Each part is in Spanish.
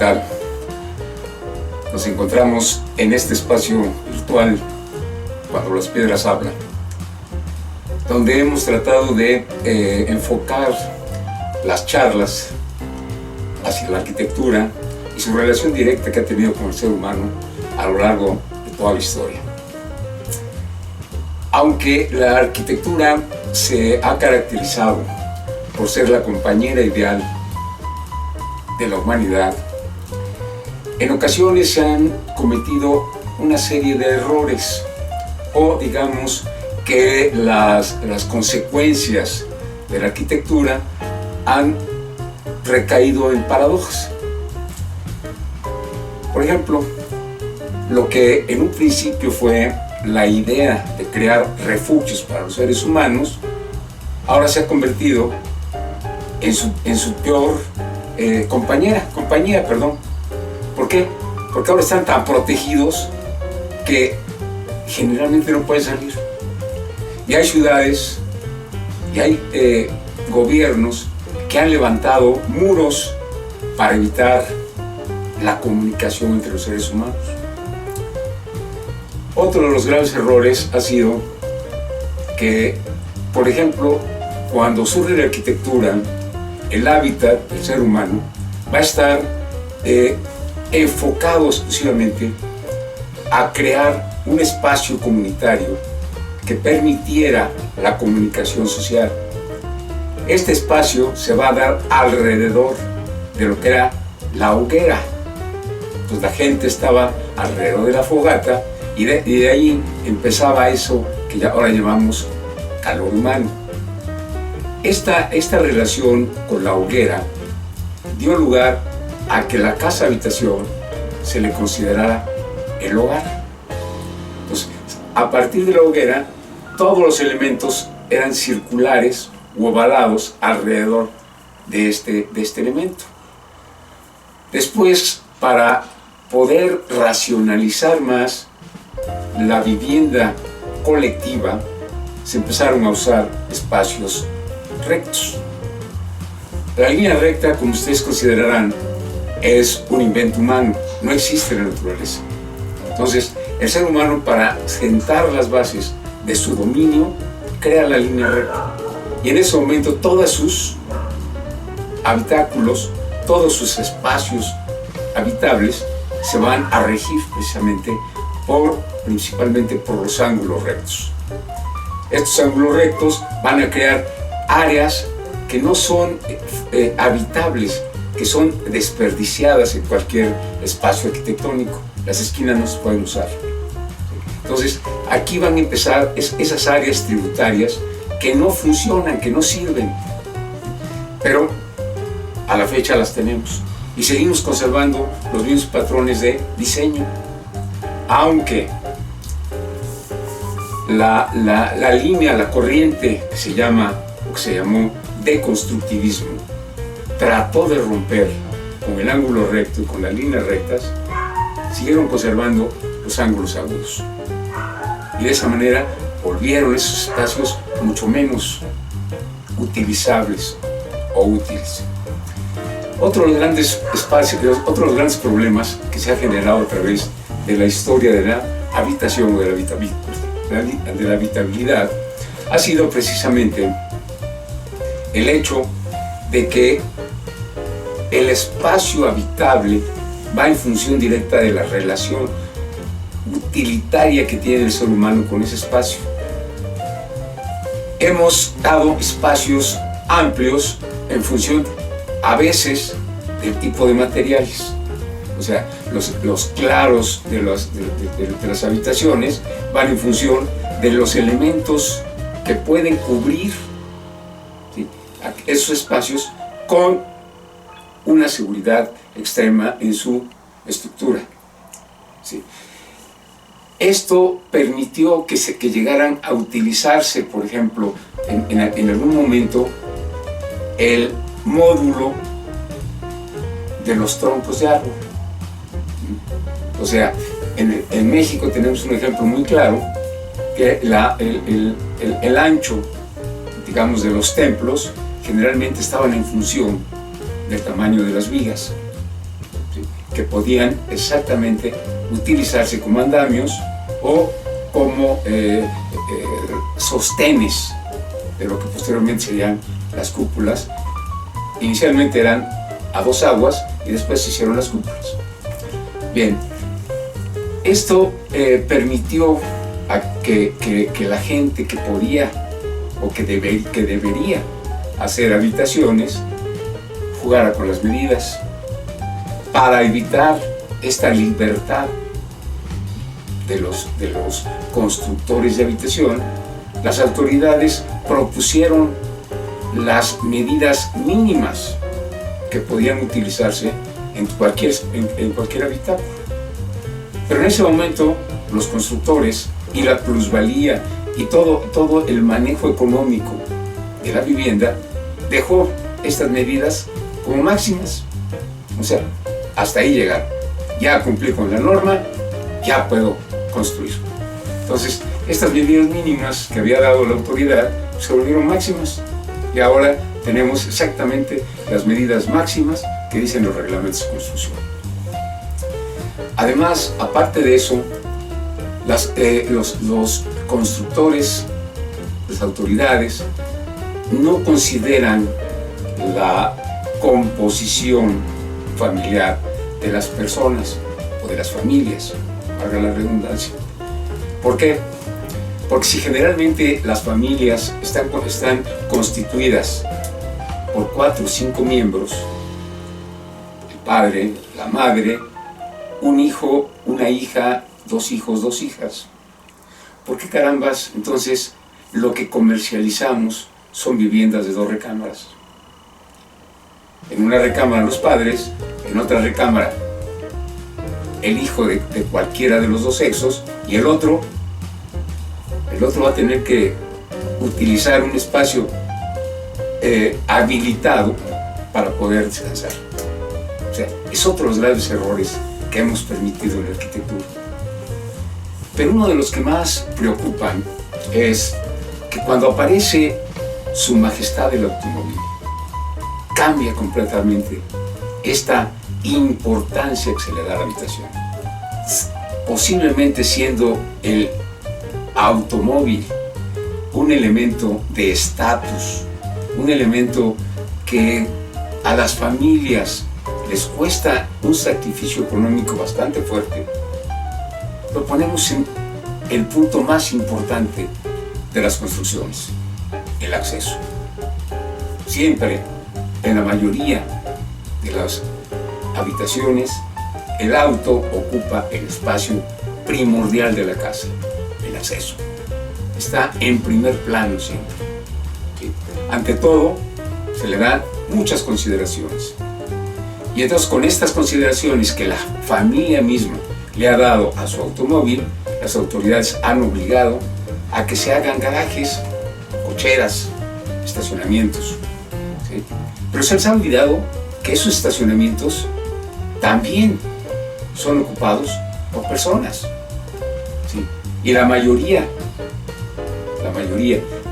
tal? Nos encontramos en este espacio virtual cuando las piedras hablan, donde hemos tratado de enfocar las charlas hacia la arquitectura y su relación directa que ha tenido con el ser humano a lo largo de toda la historia. Aunque la arquitectura se ha caracterizado por ser la compañera ideal de la humanidad, en ocasiones se han cometido una serie de errores, o digamos que las consecuencias de la arquitectura han recaído en paradojas. Por ejemplo, lo que en un principio fue la idea de crear refugios para los seres humanos, ahora se ha convertido en su peor compañía. ¿Por qué? Porque ahora están tan protegidos que generalmente no pueden salir. Y hay ciudades y hay gobiernos que han levantado muros para evitar la comunicación entre los seres humanos. Otro de los graves errores ha sido que, por ejemplo, cuando surge la arquitectura, el hábitat del ser humano va a estar enfocado exclusivamente a crear un espacio comunitario que permitiera la comunicación social. Este espacio se va a dar alrededor de lo que era la hoguera. Entonces la gente estaba alrededor de la fogata y de ahí empezaba eso que ya ahora llamamos calor humano. Esta relación con la hoguera dio lugar a que la casa habitación se le considerara el hogar. Entonces, a partir de la hoguera, todos los elementos eran circulares u ovalados alrededor de este elemento. Después, para poder racionalizar más la vivienda colectiva, se empezaron a usar espacios rectos. La línea recta, como ustedes considerarán, es un invento humano, no existe en la naturaleza. Entonces, el ser humano, para sentar las bases de su dominio, crea la línea recta. Y en ese momento todos sus habitáculos, todos sus espacios habitables se van a regir precisamente principalmente por los ángulos rectos. Estos ángulos rectos van a crear áreas que no son habitables, que son desperdiciadas en cualquier espacio arquitectónico. Las esquinas no se pueden usar. Entonces, aquí van a empezar esas áreas tributarias que no funcionan, que no sirven, pero a la fecha las tenemos y seguimos conservando los mismos patrones de diseño, aunque la línea, la corriente que se llamó deconstructivismo, trató de romper con el ángulo recto y con las líneas rectas, siguieron conservando los ángulos agudos. Y de esa manera volvieron esos espacios mucho menos utilizables o útiles. Otro de los grandes problemas que se ha generado a través de la historia de la habitación o de la habitabilidad ha sido precisamente el hecho de que el espacio habitable va en función directa de la relación utilitaria que tiene el ser humano con ese espacio. Hemos dado espacios amplios en función a veces del tipo de materiales. O sea, los claros de las habitaciones van en función de los elementos que pueden cubrir, ¿sí?, esos espacios con una seguridad extrema en su estructura, ¿sí? Esto permitió que llegaran a utilizarse, por ejemplo, en algún momento, el módulo de los troncos de árbol. O sea, en México tenemos un ejemplo muy claro, que el ancho, digamos, de los templos generalmente estaban en función del tamaño de las vigas, ¿sí? que podían exactamente utilizarse como andamios o como sostenes de lo que posteriormente serían las cúpulas. Inicialmente eran a 2 aguas y después se hicieron las cúpulas. Bien, esto permitió a que la gente que podía o que debería hacer habitaciones jugara con las medidas para evitar esta libertad de los constructores de habitación. Las autoridades propusieron las medidas mínimas que podían utilizarse en cualquier habitáculo. Pero en ese momento los constructores y la plusvalía y todo el manejo económico de la vivienda dejó estas medidas como máximas. O sea, hasta ahí llegar. Ya cumplí con la norma, ya puedo construir. Entonces, estas medidas mínimas que había dado la autoridad se volvieron máximas. Y ahora tenemos exactamente las medidas máximas que dicen los reglamentos de construcción. Además, aparte de eso, los constructores, las autoridades, no consideran la composición familiar de las personas o de las familias, valga la redundancia. ¿Por qué? Porque si generalmente las familias están constituidas por 4 o 5 miembros, el padre, la madre, un hijo, una hija, 2 hijos, 2 hijas, ¿por qué carambas entonces lo que comercializamos son viviendas de 2 recámaras? En una recámara los padres, en otra recámara el hijo de cualquiera de los 2 sexos, y el otro va a tener que utilizar un espacio habilitado para poder descansar. O sea, es otro de los graves errores que hemos permitido en la arquitectura. Pero uno de los que más preocupan es que cuando aparece Su Majestad el automóvil, cambia completamente esta importancia que se le da a la habitación. Posiblemente siendo el automóvil un elemento de estatus, un elemento que a las familias les cuesta un sacrificio económico bastante fuerte, lo ponemos en el punto más importante de las construcciones, el acceso. Siempre, en la mayoría de las habitaciones, el auto ocupa el espacio primordial de la casa, el acceso. Está en primer plano siempre. ¿Sí? Ante todo, se le dan muchas consideraciones. Y entonces, con estas consideraciones que la familia misma le ha dado a su automóvil, las autoridades han obligado a que se hagan garajes, cocheras, estacionamientos. ¿Sí? Pero se les ha olvidado que esos estacionamientos también son ocupados por personas. ¿Sí? Y la mayoría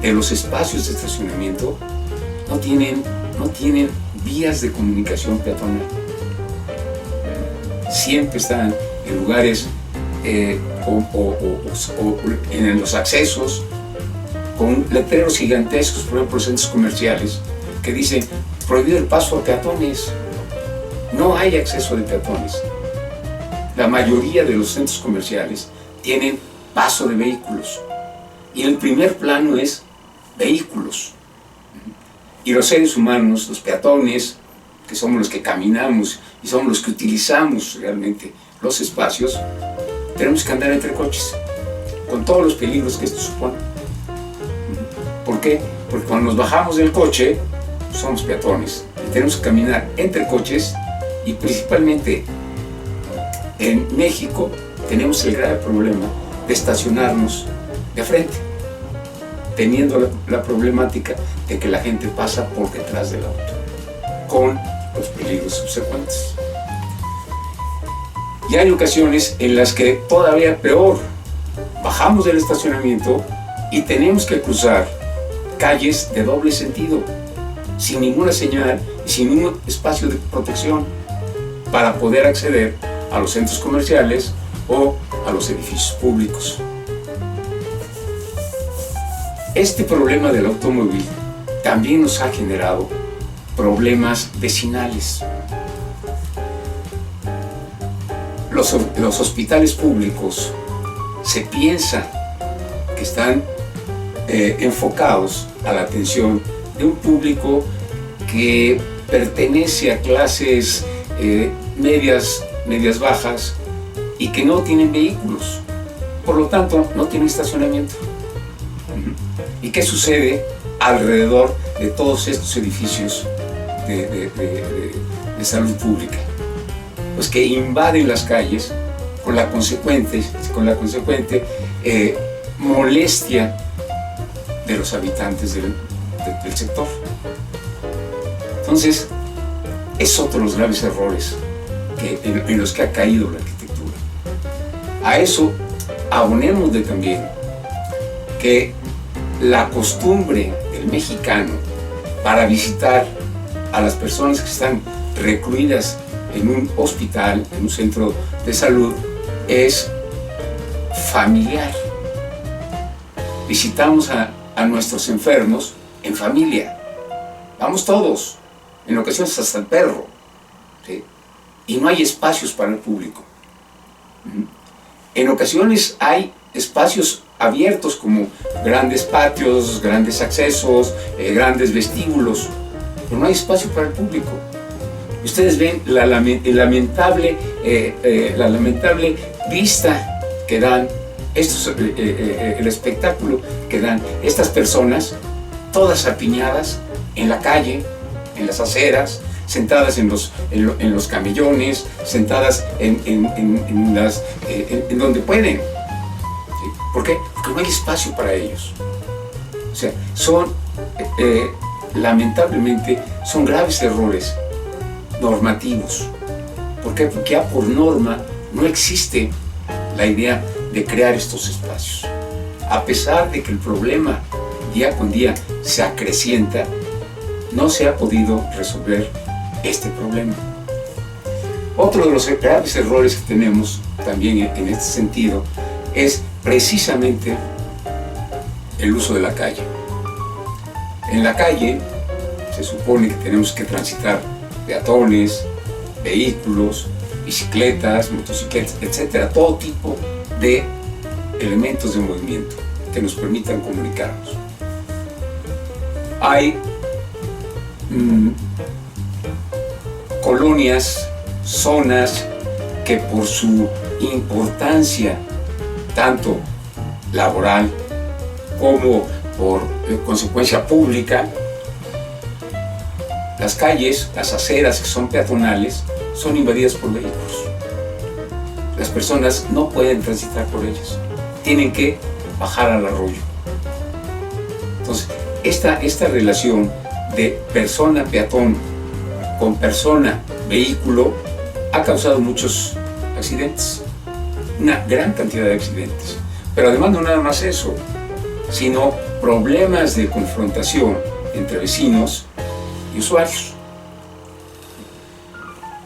de los espacios de estacionamiento no tienen vías de comunicación peatonal. Siempre están en lugares o en los accesos con letreros gigantescos, por ejemplo, centros comerciales, que dicen prohibido el paso a peatones. No hay acceso de peatones. La mayoría de los centros comerciales tienen paso de vehículos. Y el primer plano es vehículos. Y los seres humanos, los peatones, que somos los que caminamos y somos los que utilizamos realmente los espacios, tenemos que andar entre coches, con todos los peligros que esto supone. ¿Por qué? Porque cuando nos bajamos del coche, somos peatones y tenemos que caminar entre coches, y principalmente en México tenemos el grave problema de estacionarnos de frente, teniendo la problemática de que la gente pasa por detrás del auto, con los peligros subsecuentes. Y hay ocasiones en las que todavía peor, bajamos del estacionamiento y tenemos que cruzar calles de doble sentido, sin ninguna señal y sin ningún espacio de protección. para poder acceder a los centros comerciales o a los edificios públicos. Este problema del automóvil también nos ha generado problemas vecinales. Los hospitales públicos se piensa que están enfocados a la atención de un público que pertenece a clases medias bajas y que no tienen vehículos, por lo tanto no tienen estacionamiento. ¿Y qué sucede alrededor de todos estos edificios de salud pública? Pues que invaden las calles con la consecuente molestia de los habitantes del sector. Entonces, es otro de los graves errores en los que ha caído la arquitectura. A eso abonémosle también que la costumbre del mexicano para visitar a las personas que están recluidas en un hospital, en un centro de salud, es familiar. Visitamos a nuestros enfermos en familia. Vamos todos, en ocasiones hasta el perro, ¿sí? Y no hay espacios para el público. En ocasiones hay espacios abiertos como grandes patios, grandes accesos, grandes vestíbulos, pero no hay espacio para el público. Ustedes ven la lamentable vista que dan el espectáculo que dan estas personas, todas apiñadas en la calle, en las aceras, sentadas en los camellones, sentadas en donde pueden. ¿Sí? ¿Por qué? Porque no hay espacio para ellos. O sea, lamentablemente, son graves errores normativos. ¿Por qué? Porque ya por norma no existe la idea de crear estos espacios. A pesar de que el problema día con día se acrecienta, no se ha podido resolver este problema. Otro de los graves errores que tenemos también en este sentido es precisamente el uso de la calle. En la calle se supone que tenemos que transitar peatones, vehículos, bicicletas, motocicletas, etcétera, todo tipo de elementos de movimiento que nos permitan comunicarnos. Hay colonias, zonas que por su importancia, tanto laboral como por consecuencia pública, las calles, las aceras que son peatonales, son invadidas por vehículos. Las personas no pueden transitar por ellas, tienen que bajar al arroyo. Entonces, esta relación de persona-peatón con persona-vehículo ha causado muchos accidentes, una gran cantidad de accidentes. Pero además no nada más eso, sino problemas de confrontación entre vecinos y usuarios.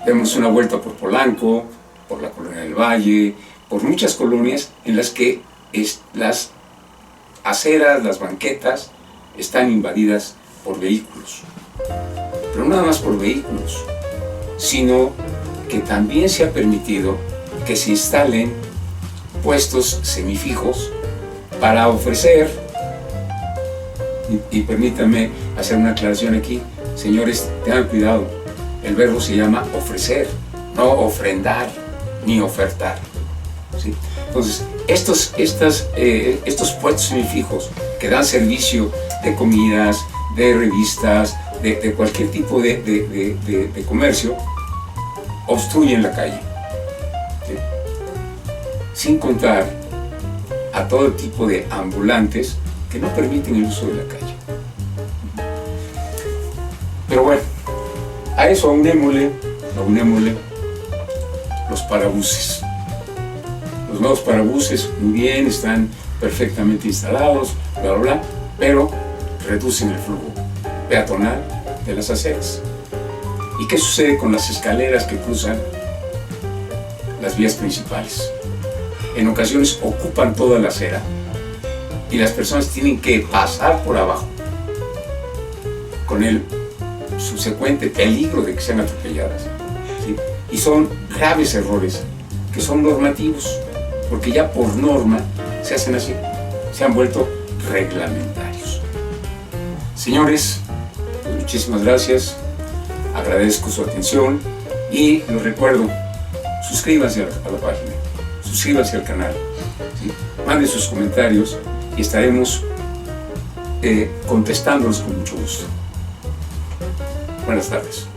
Demos una vuelta por Polanco, por la Colonia del Valle, por muchas colonias en las que las aceras, las banquetas, están invadidas por vehículos. Pero no nada más por vehículos, sino que también se ha permitido que se instalen puestos semifijos para ofrecer, y permítanme hacer una aclaración aquí, señores, tengan cuidado, el verbo se llama ofrecer, no ofrendar ni ofertar, ¿sí? Entonces, estos puestos semifijos que dan servicio de comidas, de revistas, de cualquier tipo de comercio, obstruyen la calle, ¿sí? Sin contar a todo tipo de ambulantes que no permiten el uso de la calle. Pero bueno, a eso aunémosle los parabuses. Los nuevos parabuses, muy bien, están perfectamente instalados, bla, bla, bla, pero reducen el flujo peatonal de las aceras. ¿Y qué sucede con las escaleras que cruzan las vías principales? En ocasiones ocupan toda la acera y las personas tienen que pasar por abajo con el subsecuente peligro de que sean atropelladas, ¿sí? Y son graves errores que son normativos, porque ya por norma se hacen así, se han vuelto reglamentarios. Señores, pues muchísimas gracias, agradezco su atención y les recuerdo, suscríbanse a la página, suscríbanse al canal, ¿sí? Manden sus comentarios y estaremos contestándolos con mucho gusto. Buenas tardes.